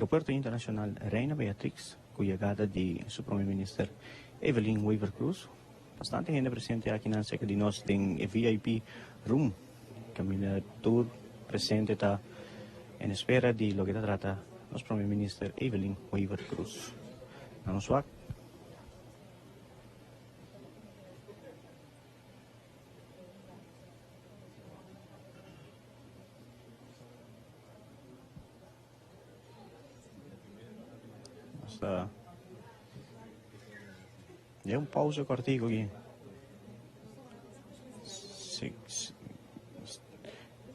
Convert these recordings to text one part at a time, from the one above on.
Aeropuerto Internacional Reina Beatrix, cuya llegada de su primer ministro Evelyn Weaver Cruz. Bastante gente presente aquí en el de nos en VIP room. Camila Tour presente está en espera de lo que trata nuestro primer ministro Evelyn Weaver Cruz. Vamos a ya un pausa cortico aquí. Sí.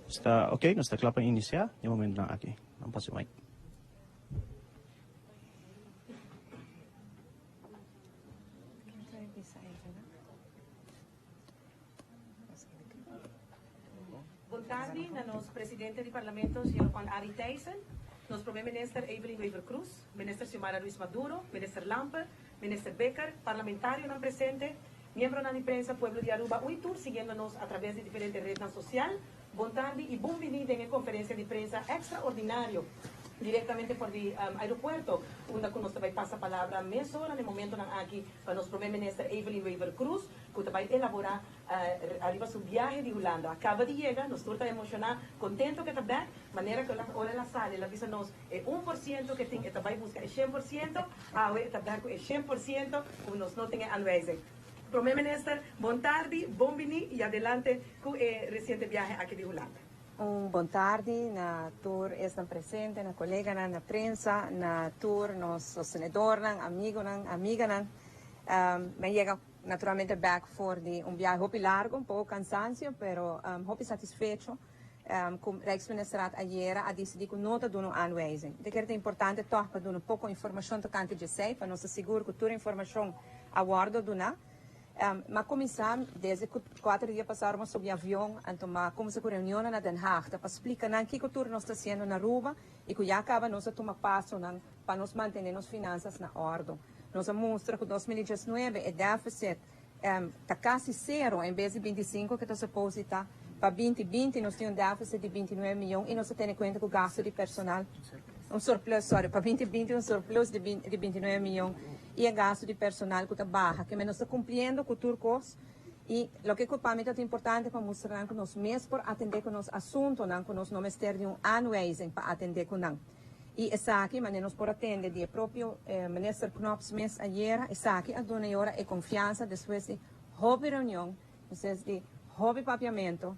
Está ok, nuestra clapa inicial. De momento aquí. Vamos a pasar. Boa tarde, nos presidente do Parlamento, Sr. Juan Ari Thijssen, nos primeiro ministro Evelyn Weaver Cruz, ministro Xiomara Luis Maduro, ministro Lampe, ministro Becker, parlamentario no presente, miembro da imprensa Pueblo de Aruba, Uitur, siguiéndonos a través de diferentes redes sociales. Boa tarde y bienvenido en la conferencia de prensa extraordinario directamente por el aeropuerto, onde que nos vai passar a palavra meia hora no momento aqui para nosso primeiro ministro Evelyn Weaver Cruz, que vai elaborar arriba su viaje de Holanda. Acaba de llegar, nos está emocionado, contento que está back, maneira que ahora ela sale, ela avisa nos 1% que tem, ela vai buscar 100%, agora está back com 100%, como nós não temos anwijzing. Primeiro ministro, boa tarde, bem-vindo e adelante com o recente viaje aqui de Holanda. Boa tarde, na tour estão presentes, na colega, na prensa, na tour, nos sostenedores, amigos, amigas. Me chega naturalmente back for viaje hopi largo, pouco cansancio, pero hopi satisfecho. Como Rijksminister ayer a decidir que não está dando aanwijzing. Ik denk dat het importante toch para dar pouco informação do canto de sei, para nos assegurar que toda a informação a bordo do mas começamos desde 4 dias passaram sobre avião, então começamos com reunião na Den Haag, para explicar o que tudo nós está fazendo na Aruba e que já acaba nós a tomar passo para nos manter as finanças na ordem. Nós mostramos que 2019 o déficit está quase zero, em vez de 25 que está suposto estar. Para 2020 nós temos déficit de 29 milhões e nós temos em conta que o gasto de personal, para 2020 surplus de 29 milhões e o gasto de personal que está baixo, que nós estamos cumprindo com tudo isso. E o que para mim é importante para mostrar que nós mesmos por atender com os assuntos, que nós não temos aanwijzing para atender com nós. E essa aqui, mas nós por atender de próprio ministro Knops mês ayer, essa aqui a dona hora é confiança depois de hobby reunião, depois de hobby papiamento,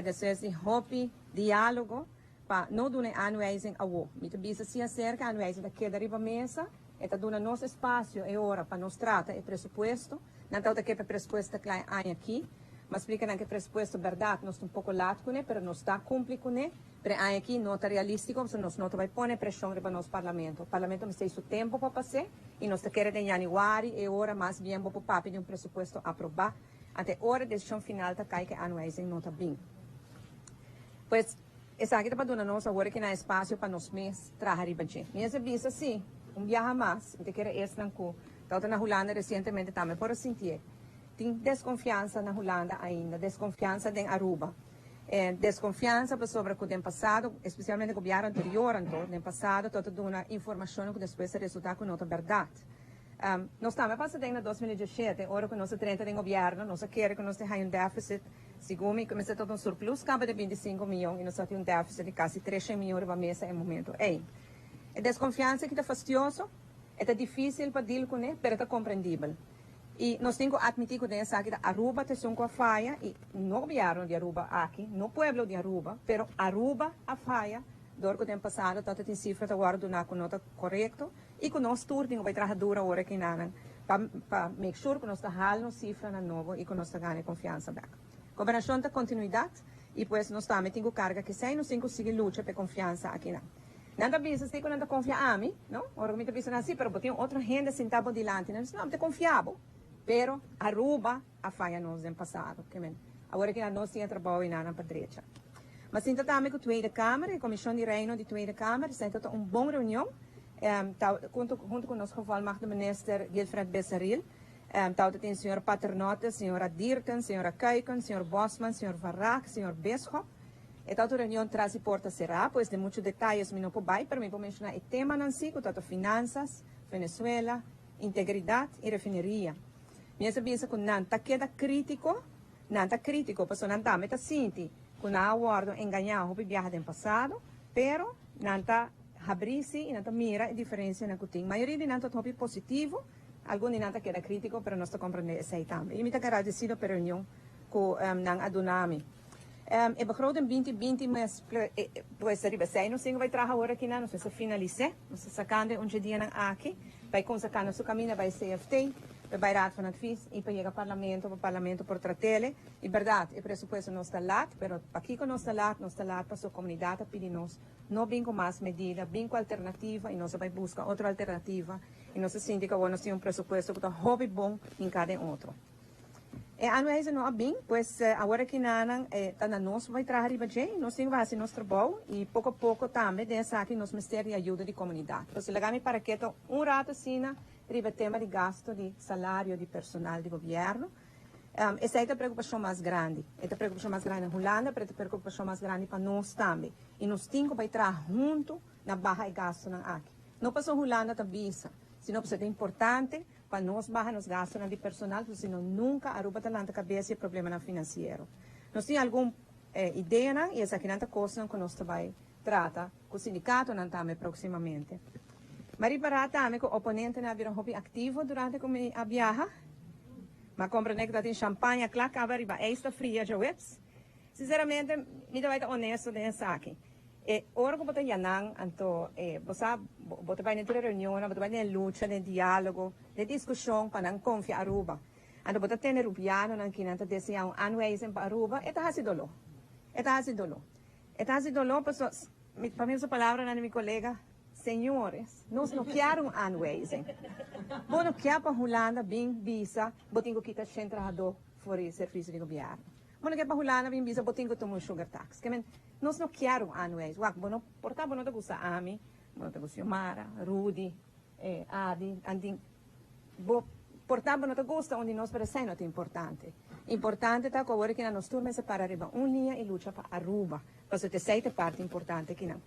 depois de hobby diálogo, para não dar aanwijzing a o. Então, bisa se acerca a aanwijzing da queda riba mesa, está dando nosso espaço e hora para nós tratar o pressuposto, não está que o pressuposto está aqui, mas explica que o pressuposto verdade nós estamos um pouco lado com ele, mas nós está cumprindo com ele, mas aqui não está realístico, então nós não vai pôr pressão para nosso parlamento. O parlamento não tem seu tempo para passar e nós queremos em janeiro e hora mais bem para o papo de pressuposto aprovar, até hora de decisão final está cai que a aanwijzing não está bem. Pois essa aqui está para dar nós agora que não há espaço para nós mesmos trabalhar riba de. Minha visa sim. Viaja mais, e que era este nanku. Estava na Holanda recentemente também, por sentir. Tem desconfiança na Holanda ainda, desconfiança em Aruba. Desconfiança sobre o que tem passado, especialmente o governo anterior, no passado, toda uma informação que depois se resulta com outra verdade. Nós também passamos em 2017, hora que nós temos em governo, nós queremos que nós tenhamos déficit, segundo que nós temos surplus, acaba de 25 milhões, e nós temos déficit de quase 13 milhões de mesa em momento. A desconfiança que está fastidioso, é difícil para deal com ele, mas é compreendível. E nós temos que admitir que essa aqui Aruba tem uma falha, e não governo de Aruba aqui, no pueblo de Aruba, mas Aruba a falha, do que tem passado, toda tem cifra de guarda com nota correto, e que nós turnos vai trabalhar dura hora que não, para make sure que nós está halando cifra na novo e que nós está ganhando confiança back. Governação da continuidade, e pois nós também temos carga que sem nós temos que lutar para confiança aqui não. Nada bisa sei que não confia a mim, não? Ora me bisa assim, pero tem outra gente sentado delante, não te confiável. Pero Aruba a falha nos no passado, que men. Agora que nós temos trabalho na direita. Mas sinta também que a Tweede Kamer, a Comissão de Reino de Tweede Kamer, senta uma boa reunião, junto com o nosso gevolmagde minister Gilfred Bessaril, tem o senhor Paternotte, senhora Dierten, senhora Kuiken, senhor Bosman, senhor Varrak, senhor Beschop, Esta reunião traz e porta será, pois de muitos detalhes me não pobai, para mim vou mencionar o tema nansi, que tanto finanças, Venezuela, integridade e refineria. Minha pensa que não queda crítico, porque não está sinti, que não aguardo enganar o viagem do passado, pero não está abrir-se e não está mira a diferença na que tem. A maioria de não está positivo, alguns de não queda crítico, pero nós compreendemos isso aí também. E me está agradecido pela reunião com não adunami. E begroting 2020, mas pois arriba sei, não sei vai trabalhar agora aqui não, se finalize, nós sacando dia aqui, vai consacando seu caminho, vai CFT, vai Raad van Advies e para chegar ao Parlamento por tratele, e verdade, o pressuposto não está lá, mas aqui que não está lá para sua comunidade, pedir nós, não vem com mais medida, vem com alternativa, e nós vai buscar outra alternativa, e nós sentimos que nós temos pressuposto que está hobby bom em cada outro. Ano é não bem, pois agora que nós vai trabalhar bem, nós temos que fazer nosso trabalho e pouco a pouco também dessa aqui nós ministério de ajuda de comunidade. Então, se legame para que rato assim, riba tema de gasto de salário de personal de governo. Essa é a preocupação mais grande. Essa preocupação mais grande na Holanda, mas a preocupação mais grande para nós também. E nós temos que trabalhar junto na barra de gasto na aqui. Não passou Holanda também, senão é importante para nós baixar os gastos de personal, porque senão nunca aruba talanta cabeça e problema financeiro. Nós temos alguma ideia, e essa aqui é coisa que nós vai tratar com o sindicato também proximamente. Mas para também que o oponente não havia hobby ativo durante a viagem, mas compreende que tem champanhe, claro, que arriba esta fria já webs. Sinceramente, me dá honesto nessa aqui. Ora que você yanang, então, você vai na reunião, você vai na luta, no diálogo, na discussão para não confiar Aruba. Então, você tem rupiano, não que não deseja anweisen para Aruba, é tá dolo. É tá dolo, para mim essa palavra na minha colega, senhores, nós não queremos anweisen. Bom, não quer para Holanda, bem visa, botinho que está sem trabalhador fora o serviço de governo. Bom, não quer para Holanda, bem visa, botinho que toma sugar tax. Nós não queremos anuais. Bueno, portanto, não te gusta a mim, não te gusta Mara, Rudy, Adi, Andin. Portanto, não te gusta onde nós parecemos é importante. Importante está agora que nós turmas para arriba linha e luta para Aruba. Porque te sei parte importante que não.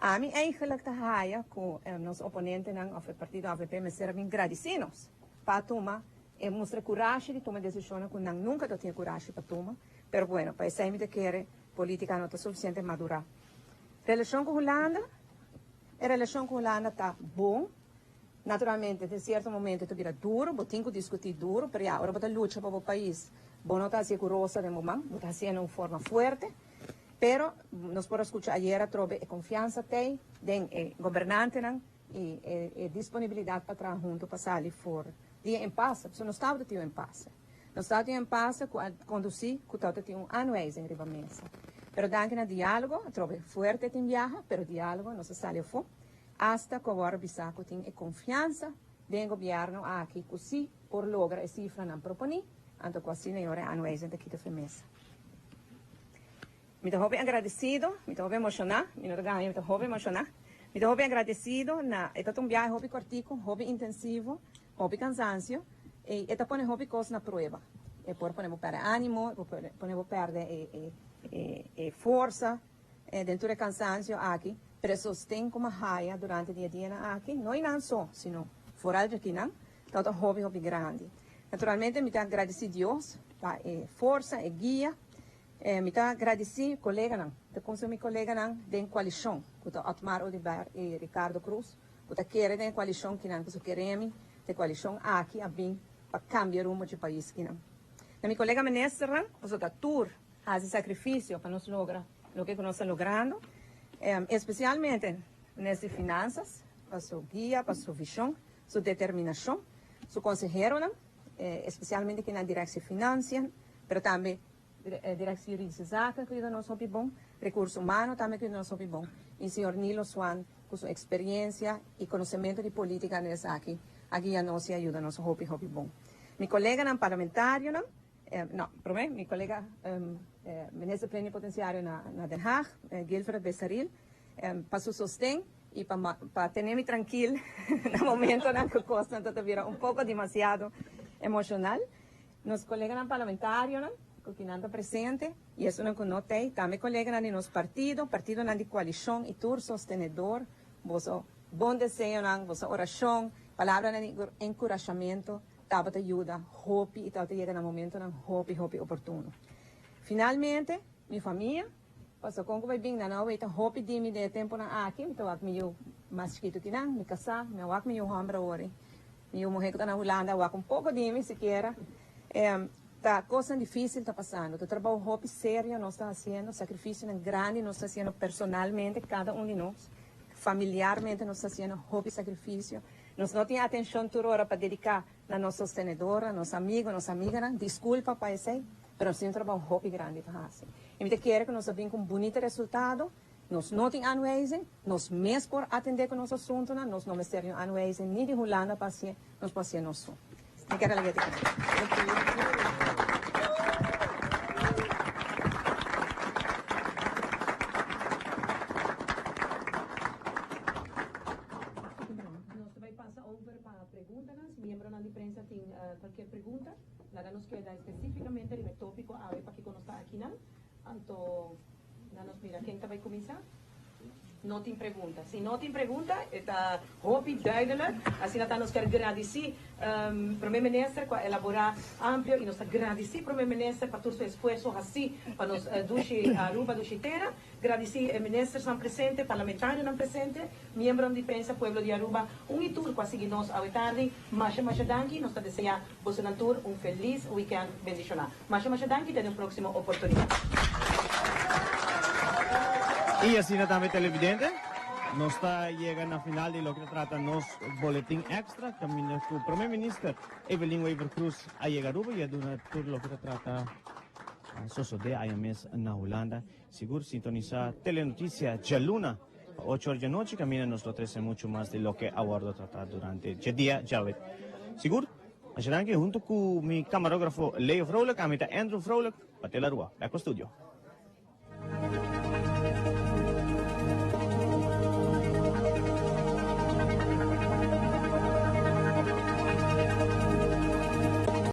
A mim eigenlijk te haia com nos oponentes do partido AVP, mas serem agradecidos para tomar e mostrar coragem de tomar decisões que nunca tinha coragem para tomar. Pero bueno, para isso me querer política não está suficiente madura. Relação com a relação com Holanda está bom. Naturalmente, em certo momento, está vira duro, vou ter que discutir duro, mas agora vou lutar para o país. Vou não estar segurosa de momento, vou estar sendo de forma forte, pero nós podemos escutar ayer, trobe confiança tem, den governante e disponibilidade para trabalhar junto, para sair fora. Dia em paz, porque não estava de em paz. Não estava em paz, conduzir, que estava de anuais em riba mesa. Pero danke na diálogo, trobe forte em viagem, pero diálogo não se sale fora. Hasta que agora bisaco tem confiança do governo aqui, que se por logra a cifra não proponi, então com a senhora anuais daqui da mesa. Me estou bem agradecido, me estou bem emocionado, me estou bem emocionado, me estou bem agradecido na esta viagem hobby cortico, hobby intensivo, hobby cansancio, e esta põe hobby coisa na prova. E por podemos perder ânimo, podemos perder força, dentro do cansancio aqui. Pero sostém como raia durante o dia aqui, não só, sino fora de aqui, não, então hobby grande. Naturalmente, me agradecido a Deus, para força e guia, me agradecido colega, não, de consumir colega, não, da coalição, que está Otmar Oliver e Ricardo Cruz, que está querendo da coalição que não, que queremos, da coalição aqui, a bem, para cambiar o rumo do país que não. Na minha colega ministra, que está tour, faz sacrifício para nós lograr o que nós estamos logrando, especialmente nas finanças, para sua guia, para sua visão, sua determinação, seu consejero, especialmente aqui na direção financeira, mas também direção jurídica, que é nosso bom, recursos humanos também que é nosso bom, e o senhor Nilo Swan, com sua experiência e conhecimento de política nessa aqui a nós e ajuda nosso hobby bom. Meu colega parlamentário, meu colega ministro plenipotenciário na Den Haag, Gilfred Bessaril, para seu sostém e para ter-me tranquilo no momento que costa vira pouco demasiado emocional. Nos colegas parlamentários, que não está presente, e isso não conotei, também colega de nosso partido de coalição e tur sostenedor, vosso bom desejo, vossa oração, palavra de encorajamento, estava te ajuda, hope, e estava te chega no momento, hope oportuno. Finalmente, minha família, passou com que vai vir na nova, então hope de me de tempo na aqui, então eu me mais chiquito que não, me casar, me wak me hambra ori, me morrer que na Holanda, wak pouco de mim sequer. Tá coisa difícil está passando, o trabalho hope sério nós está fazendo, sacrifício grande nós está fazendo personalmente, cada de nós, familiarmente nós está fazendo hope sacrifício, nós não temos atenção toda hora para dedicar na nossa sostenedora, nossa amiga, desculpa para isso, mas temos um trabalho hope grande para fazer. E me quero que nós venhamos com um bonito resultado, nós não temos anwezen, nós mesmo por atender com nosso assunto, nós não temos anwezen, nem de Holanda para fazer, nós para fazer nosso. Me quero alegrar. Miembro de prensa tem qualquer pergunta, nada nos queda especificamente o tópico a ver para que conozca aqui não. Então, nos mira quem vai começar. Não tem pergunta. Se não tem pergunta, está hope duidelijk. Assim, nós nos quer agradecer primeiro-ministro por elaborar amplo e nos agradecer primeiro-ministro por todo o esforço assim para nos duche Aruba duchiteira. Agradecer ao ministro não presente, parlamentário não presente, membro de prensa Pueblo de Aruba, e tour quase que nós à tarde. Masha danki, nós desejamos Bolsonaro feliz weekend bendicional. Masha danki, até a próxima oportunidade. Y así también televidente, nos está llegando a final de lo que trata nos boletín extra, camino su primer ministro Evelyn Wever Cruz a llegar a y a todo lo que trata soso de IMS en Holanda. Seguro sintoniza Telenoticia Jaluna, 8 horas de noche, camina nos lo trece mucho más de lo que aguardo tratar durante el día, ya ves. Seguro, junto con mi camarógrafo Leo Vrolijk, a mitad Andrew Vrolijk, para Telarua, back al estudio.